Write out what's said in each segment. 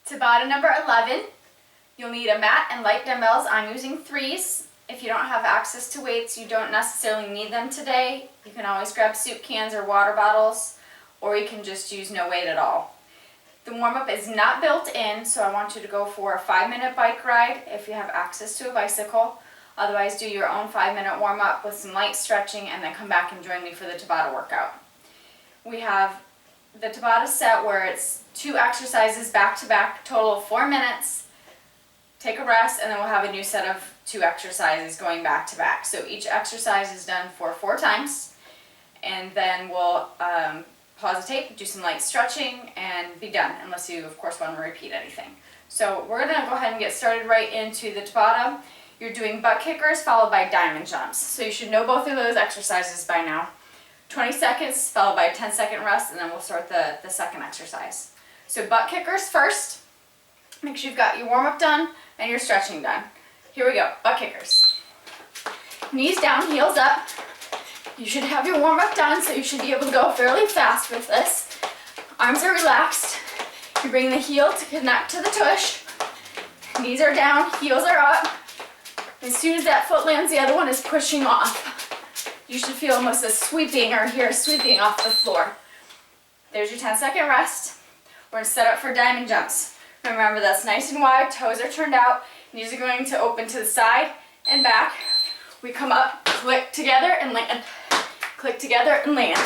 Tabata number 11. You'll need a mat and light dumbbells. I'm using 3s. If you don't have access to weights, you don't necessarily need them today. You can always grab soup cans or water bottles, or you can just use no weight at all. The warm-up is not built in, so I want you to go for a 5-minute bike ride if you have access to a bicycle. Otherwise, do your own 5-minute warm-up with some light stretching and then come back and join me for the Tabata workout. We have the Tabata set where it's 2 exercises back to back, total of 4 minutes. Take a rest, and then we'll have a new set of 2 exercises going back to back. So each exercise is done for 4 times, and then we'll pause the tape, do some light stretching, and be done, unless you, of course, want to repeat anything. So we're going to go ahead and get started right into the Tabata. You're doing butt kickers followed by diamond jumps. So you should know both of those exercises by now. 20 seconds followed by a 10-second rest, and then we'll start the second exercise. So butt kickers first. Make sure you've got your warm-up done and your stretching done. Here we go, butt kickers. Knees down, heels up. You should have your warm-up done, so you should be able to go fairly fast with this. Arms are relaxed. You bring the heel to connect to the tush. Knees are down, heels are up. As soon as that foot lands, the other one is pushing off. You should feel almost a sweeping or hear sweeping off the floor. There's your 10-second rest. We're going to set up for diamond jumps. Remember, that's nice and wide, toes are turned out. Knees are going to open to the side and back. We come up, click together and land. Click together and land.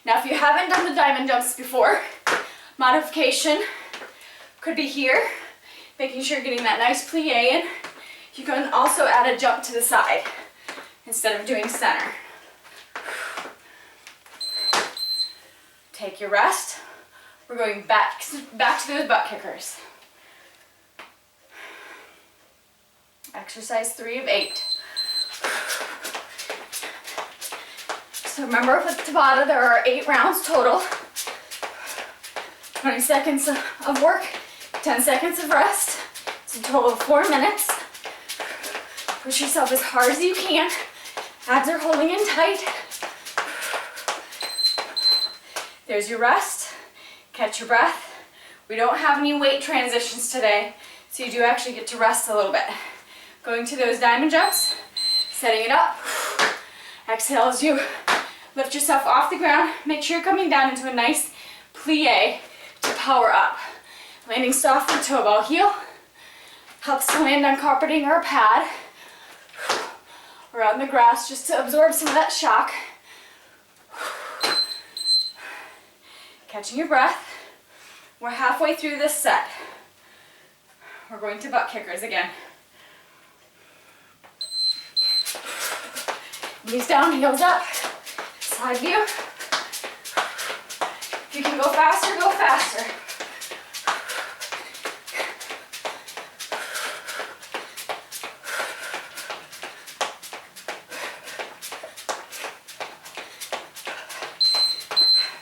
Now if you haven't done the diamond jumps before, modification could be here, making sure you're getting that nice plie in. You can also add a jump to the side instead of doing center. Take your rest. We're going back to those butt kickers. Exercise 3 of 8. So remember, with Tabata there are 8 rounds total. 20 seconds of work, 10 seconds of rest. It's a total of 4 minutes. Push yourself as hard as you can. Abs are holding in tight. There's your rest. Catch your breath. We don't have any weight transitions today, so you do actually get to rest a little bit. Going to those diamond jumps, setting it up. Exhale as you lift yourself off the ground. Make sure you're coming down into a nice plie to power up. Landing softly to a ball heel. Helps to land on carpeting or a pad, or out in the grass just to absorb some of that shock. Catching your breath. We're halfway through this set. We're going to butt kickers again. Knees down, heels up. Side view. If you can go faster, go faster.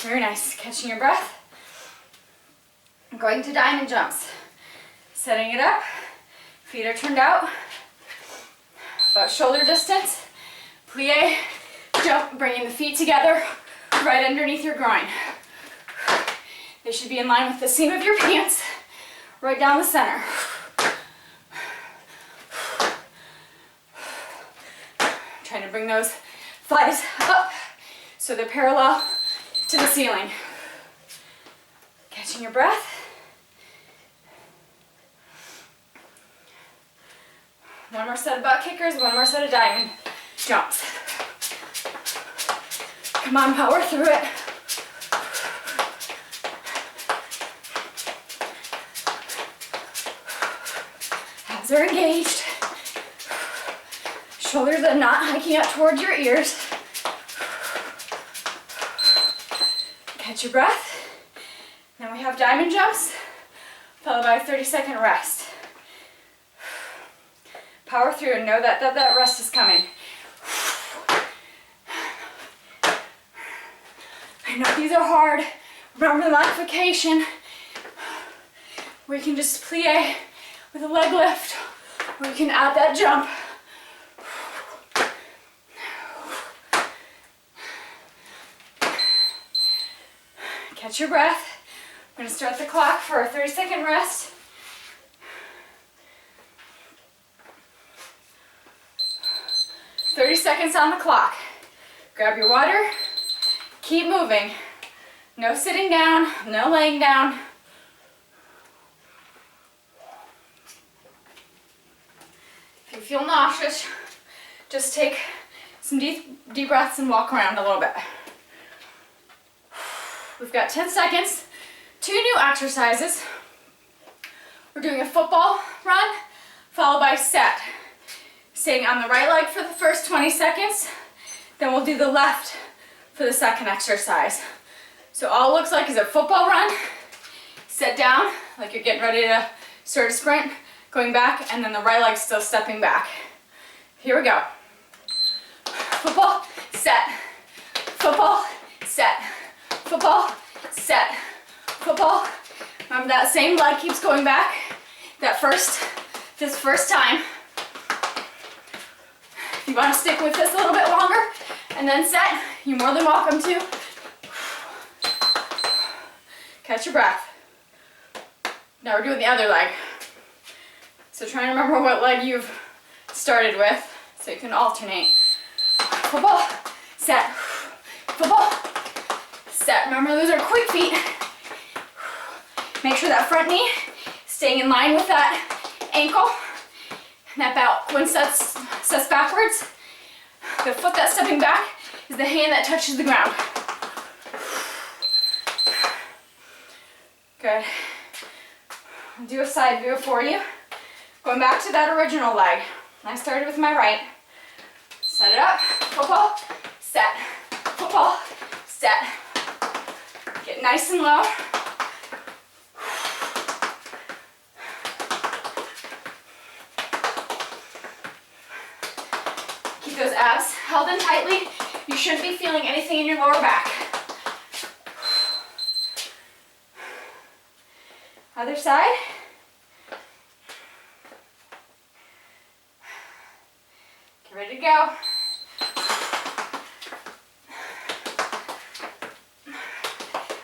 Very nice. Catching your breath. Going to diamond jumps. Setting it up. Feet are turned out. About shoulder distance. Plie. Jump. Bringing the feet together right underneath your groin. They should be in line with the seam of your pants. Right down the center. Trying to bring those thighs up so they're parallel to the ceiling. Catching your breath. One more set of butt kickers, one more set of diamond jumps. Come on, power through it. Abs are engaged. Shoulders are not hiking up towards your ears. Catch your breath. Then we have diamond jumps, followed by a 30-second rest. Power through and know that rest is coming. I know these are hard. Remember the modification where you can just plie with a leg lift, or you can add that jump. Catch your breath. We're going to start the clock for a 30-second rest. 30 seconds on the clock. Grab your water, keep moving. No sitting down, no laying down. If you feel nauseous, just take some deep breaths and walk around a little bit. We've got 10 seconds, 2 new exercises. We're doing a football run, followed by set. Staying on the right leg for the first 20 seconds, then we'll do the left for the second exercise. So all it looks like is a football run, sit down, like you're getting ready to start a sprint, going back, and then the right leg still stepping back. Here we go. Football, set, football, set, football, set, football. Remember that same leg keeps going back. This first time. If you want to stick with this a little bit longer and then set, you're more than welcome to. Catch your breath. Now we're doing the other leg. So try and remember what leg you've started with so you can alternate. Football, set, football, set. Remember, those are quick feet. Make sure that front knee staying in line with that ankle. And that belt, when sets backwards, the foot that's stepping back is the hand that touches the ground. Good. I'll do a side view for you. Going back to that original leg. I started with my right. Set it up, football, set, football, set. Get nice and low. Keep those abs held in tightly. You shouldn't be feeling anything in your lower back. Other side. Get ready to go.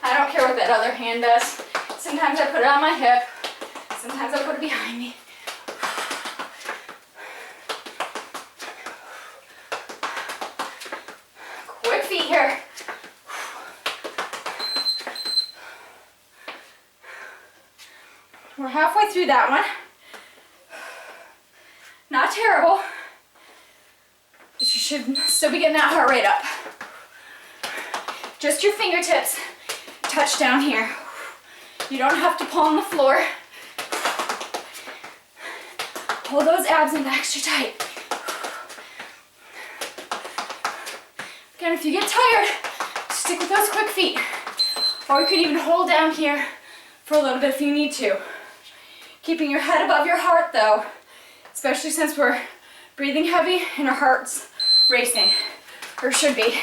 I don't care what that other hand does. Sometimes I put it on my hip. Sometimes I put it behind me. Quick feet here. We're halfway through that one. Not terrible, but you should still be getting that heart rate up. Just your fingertips touch down here. You don't have to pull on the floor. Hold those abs in extra tight. Again, if you get tired, stick with those quick feet. Or you could even hold down here for a little bit if you need to. Keeping your head above your heart though, especially since we're breathing heavy and our heart's racing, or should be.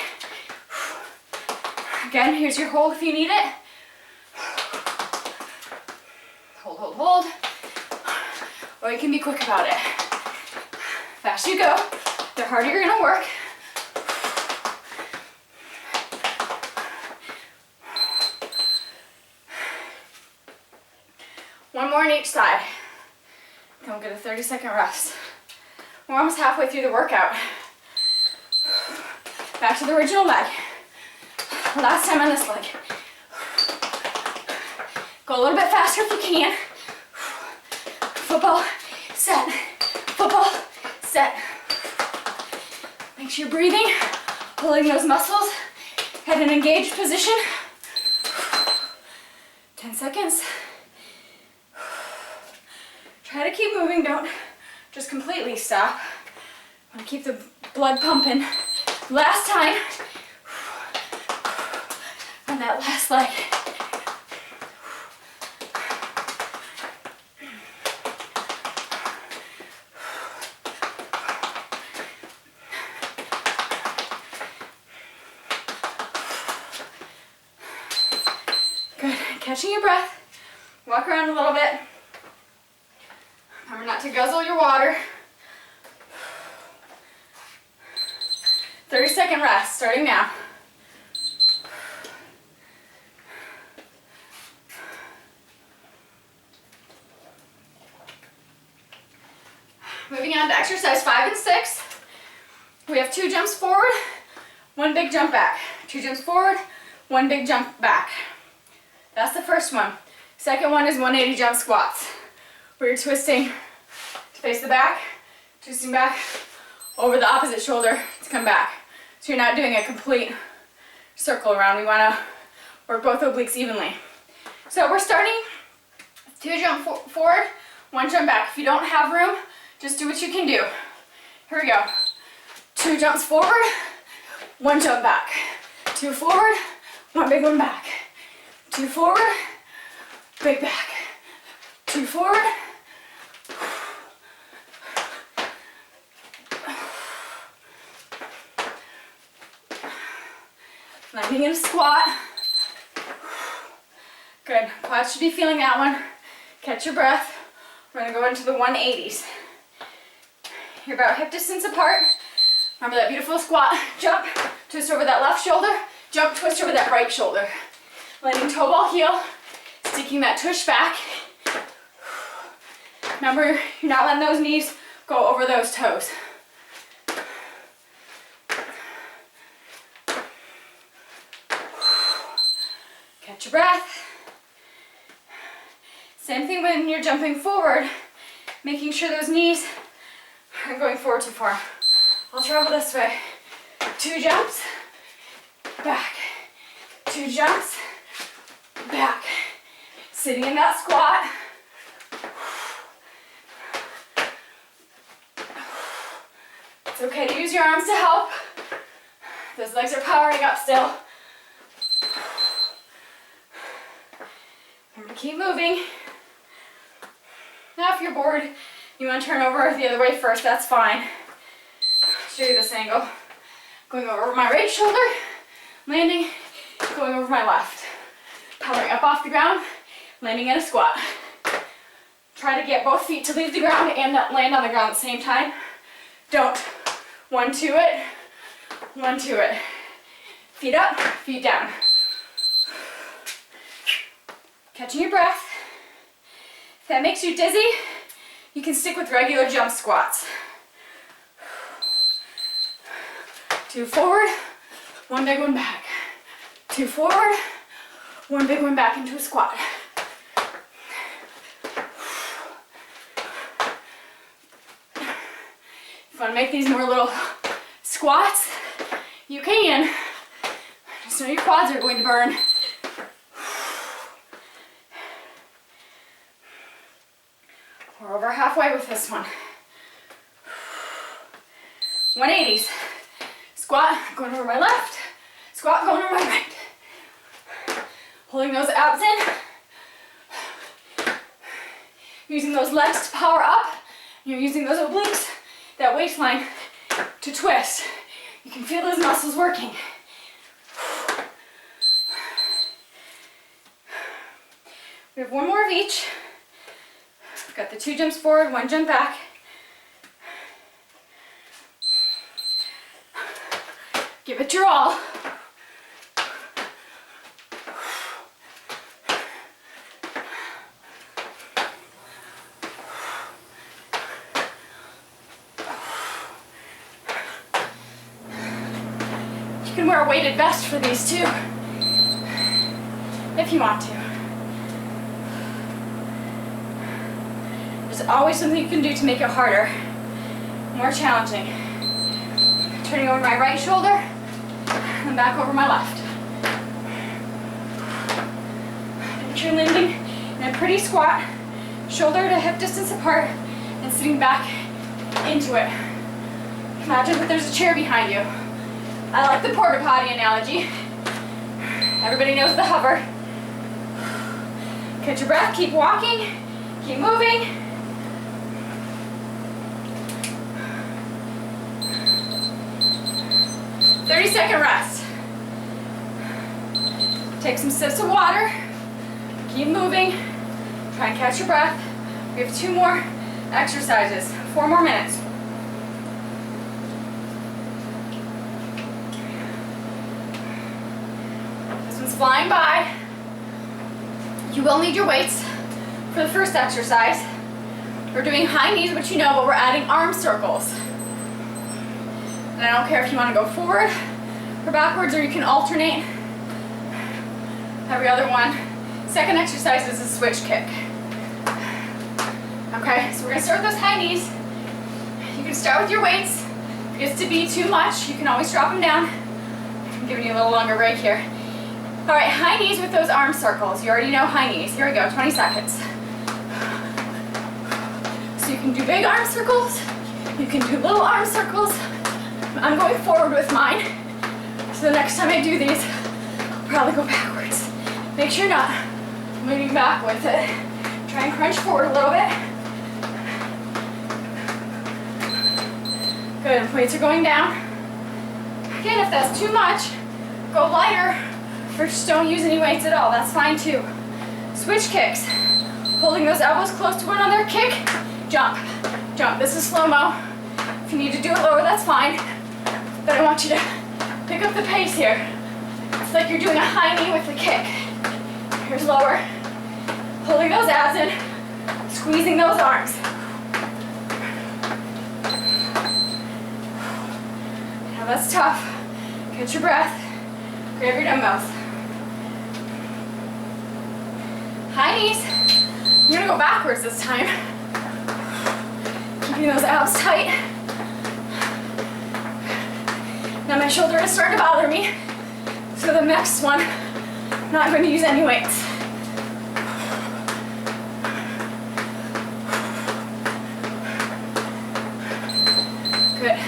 Again, here's your hold if you need it. Hold, hold, hold. Or you can be quick about it. Fast you go, the harder you're gonna work. One more on each side. Then we'll get a 30-second rest. We're almost halfway through the workout. Back to the original leg. Last time on this leg. Go a little bit faster if you can. Football, set. Football, set. Make sure you're breathing, pulling those muscles. Head in engaged position. 10 seconds. Try to keep moving, don't just completely stop. I want to keep the blood pumping. Last time on that last leg. Good, catching your breath. Walk around a little bit. Remember not to guzzle your water. 30-second rest, starting now. Moving on to exercise 5 and 6. We have 2 jumps forward, 1 big jump back. 2 jumps forward, 1 big jump back. That's the first one. Second one is 180 jump squats, where you're twisting to face the back, twisting back over the opposite shoulder to come back. So you're not doing a complete circle around. We want to work both obliques evenly. So we're starting 2 jump forward, 1 jump back. If you don't have room, just do what you can do. Here we go. 2 jumps forward, 1 jump back. 2 forward, 1 big one back. 2 forward, big back. 2 forward. Landing in a squat. Good. Quads should be feeling that one. Catch your breath. We're going to go into the 180s. You're about hip distance apart. Remember that beautiful squat. Jump, twist over that left shoulder. Jump, twist over that right shoulder. Landing toe ball heel. Sticking that tush back. Remember, you're not letting those knees go over those toes. Catch your breath. Same thing when you're jumping forward, making sure those knees aren't going forward too far. I'll travel this way. 2 jumps, back. 2 jumps, back. Sitting in that squat. It's okay to use your arms to help. Those legs are powering up still. Remember to keep moving. Now if you're bored, you want to turn over the other way first, that's fine. I'll show you this angle. Going over my right shoulder, landing, going over my left. Powering up off the ground, landing in a squat. Try to get both feet to leave the ground and land on the ground at the same time. Don't. 1 to it, 1 to it. Feet up, feet down. Catching your breath. If that makes you dizzy, you can stick with regular jump squats. 2 forward, 1 big one back. 2 forward, 1 big one back into a squat. If you want to make these more little squats, you can. Just know your quads are going to burn. We're over halfway with this one. 180s. Squat, going over my left. Squat, going over my right. Holding those abs in. Using those legs to power up. You're using those obliques, that waistline, to twist. You can feel those muscles working. We have 1 more of each. We've got the 2 jumps forward, 1 jump back. Give it your all. You can wear a weighted vest for these too, if you want to. There's always something you can do to make it harder, more challenging. Turning over my right shoulder and back over my left. And you're landing in a pretty squat, shoulder to hip distance apart, and sitting back into it. Imagine that there's a chair behind you. I like the porta potty analogy. Everybody knows the hover. Catch your breath, keep walking, keep moving. Second rest. Take some sips of water. Keep moving. Try and catch your breath. We have 2 more exercises. 4 more minutes. This one's flying by. You will need your weights for the first exercise. We're doing high knees, which you know, but we're adding arm circles. And I don't care if you want to go forward or backwards, or you can alternate every other one. Second exercise is a switch kick. Okay, so we're gonna start with those high knees. You can start with your weights. If it gets to be too much, you can always drop them down. I'm giving you a little longer break here. All right, high knees with those arm circles. You already know high knees. Here we go, 20 seconds. So you can do big arm circles. You can do little arm circles. I'm going forward with mine. So the next time I do these, I'll probably go backwards. Make sure you're not moving back with it. Try and crunch forward a little bit. Good, weights are going down. Again, if that's too much, go lighter, or just don't use any weights at all. That's fine too. Switch kicks. Holding those elbows close to one another, kick, jump, jump. This is slow-mo. If you need to do it lower, that's fine. But I want you to pick up the pace here. It's like you're doing a high knee with the kick. Here's lower. Holding those abs in, squeezing those arms. Now that's tough. Catch your breath. Grab your dumbbells. High knees. I'm gonna go backwards this time. Keeping those abs tight. Now my shoulder is starting to bother me. So the next one, I'm not going to use any weights. Good.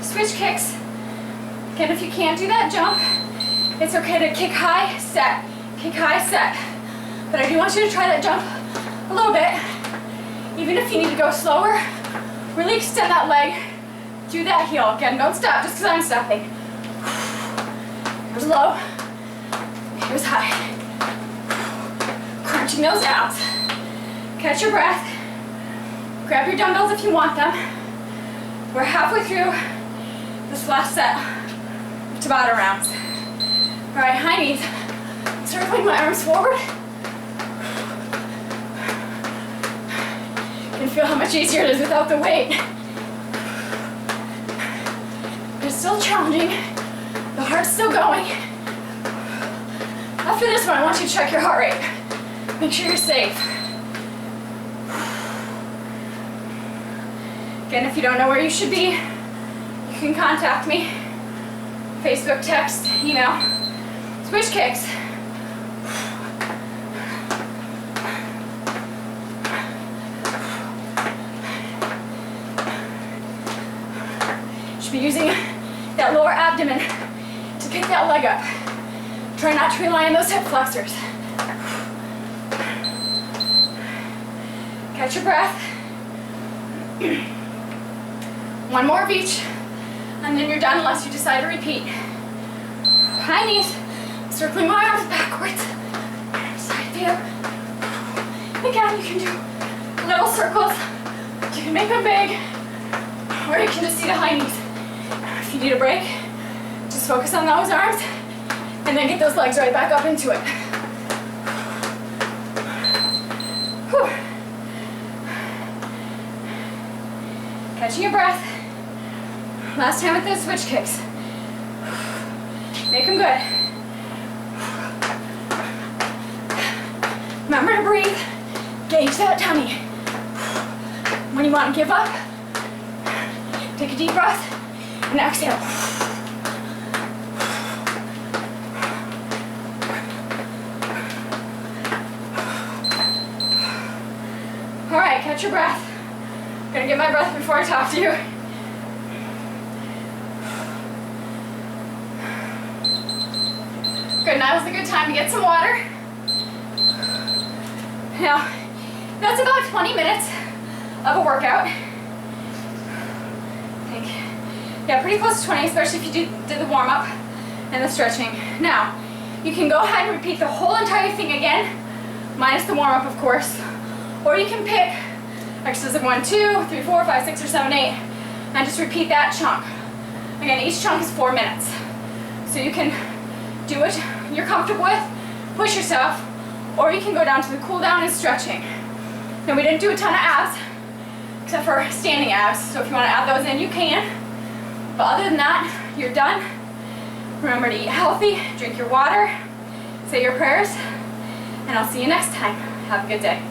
Switch kicks. Again, if you can't do that jump, it's okay to kick high, set, kick high, set. But I do want you to try that jump a little bit. Even if you need to go slower, really extend that leg through that heel. Again, don't stop just because I'm stopping. Here's low, here's high. Crunching those abs. Catch your breath. Grab your dumbbells if you want them. We're halfway through this last set of Tabata rounds. All right, high knees. Circling my arms forward. You can feel how much easier it is without the weight. It's still challenging. The heart's still going. After this one, I want you to check your heart rate. Make sure you're safe. Again, if you don't know where you should be, you can contact me. Facebook, text, email. Switch kicks. You should be using that lower abdomen to pick that leg up. Try not to rely on those hip flexors. Catch your breath. One more of each, and then you're done unless you decide to repeat. High knees, circling my arms backwards. Side view. Again, you can do little circles. You can make them big, or you can just see the high knees. If you need a break, just focus on those arms, and then get those legs right back up into it. Whew. Catching your breath. Last time with those switch kicks. Make them good. Remember to breathe. Gauge that tummy. When you want to give up, take a deep breath and exhale. All right, catch your breath. I'm gonna get my breath before I talk to you. Good, now's a good time to get some water. Now, that's about 20 minutes of a workout. I think, yeah, pretty close to 20, especially if you did the warm-up and the stretching. Now, you can go ahead and repeat the whole entire thing again, minus the warm-up, of course. Or you can pick exercises of 1, 2, 3, 4, 5, 6, or 7, 8, and just repeat that chunk. Again, each chunk is 4 minutes. So you can do what you're comfortable with, push yourself, or you can go down to the cool down and stretching. Now we didn't do a ton of abs, except for standing abs, so if you want to add those in, you can. But other than that, you're done. Remember to eat healthy, drink your water, say your prayers, and I'll see you next time. Have a good day.